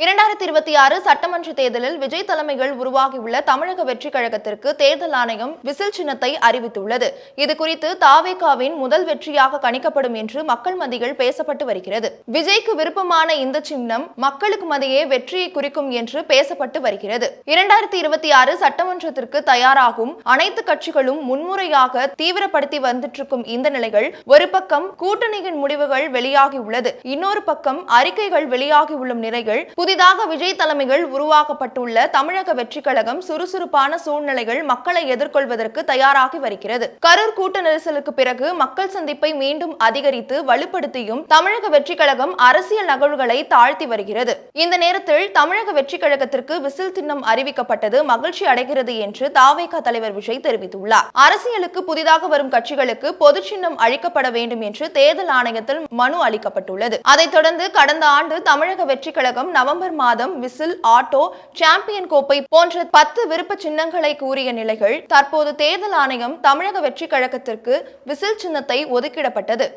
2026 சட்டமன்ற தேர்தலில் விஜய் தலைமையில் உருவாகியுள்ள தமிழக வெற்றிக் கழகத்திற்கு தேர்தல் ஆணையம் விசில் சின்னத்தை அறிவித்துள்ளது. இதுகுறித்து தாவேகாவின் முதல் வெற்றியாக கணிக்கப்படும் என்று மக்கள் மத்தியில் பேசப்பட்டு வருகிறது. விஜய்க்கு விருப்பமான இந்த சின்னம் மக்களுக்கு மத்தியே வெற்றியை குறிக்கும் என்று பேசப்பட்டு வருகிறது. 2026 சட்டமன்றத்திற்கு தயாராகும் அனைத்து கட்சிகளும் முன்முறையாக தீவிரப்படுத்தி வந்துட்டிருக்கும் இந்த நிலையில் ஒரு பக்கம் கூட்டணியின் முடிவுகள் வெளியாகியுள்ளது, இன்னொரு பக்கம் அறிக்கைகள் வெளியாகியுள்ள நிலையில் புதிதாக விஜய் தலைமையில் உருவாக்கப்பட்டுள்ள தமிழக வெற்றிக் கழகம் சுறுசுறுப்பான சூழ்நிலைகள் மக்களை எதிர்கொள்வதற்கு தயாராகி வருகிறது. கரூர் கூட்ட நெரிசலுக்கு பிறகு மக்கள் சந்திப்பை மீண்டும் அதிகரித்து வலுப்படுத்தியும் தமிழக வெற்றிக் கழகம் அரசியல் நகர்வுகளை தாழ்த்தி வருகிறது. இந்த நேரத்தில் தமிழக வெற்றிக் கழகத்திற்கு விசில் சின்னம் அறிவிக்கப்பட்டது மகிழ்ச்சி அடைகிறது என்று தாவேகா தலைவர் விஜய் தெரிவித்துள்ளார். அரசியலுக்கு புதிதாக வரும் கட்சிகளுக்கு பொது சின்னம் அளிக்கப்பட வேண்டும் என்று தேர்தல் ஆணையத்தில் மனு அளிக்கப்பட்டுள்ளது. அதைத் தொடர்ந்து கடந்த ஆண்டு தமிழக வெற்றிக் கழகம் நவம்பர் மாதம் விசில், ஆட்டோ, சாம்பியன் கோப்பை போன்ற 10 விருப்ப சின்னங்களை கூறிய நிலையில் தற்போது தேர்தல் ஆணையம் தமிழக வெற்றிக் கழகத்திற்கு விசில் சின்னத்தை ஒதுக்கிடப்பட்டது.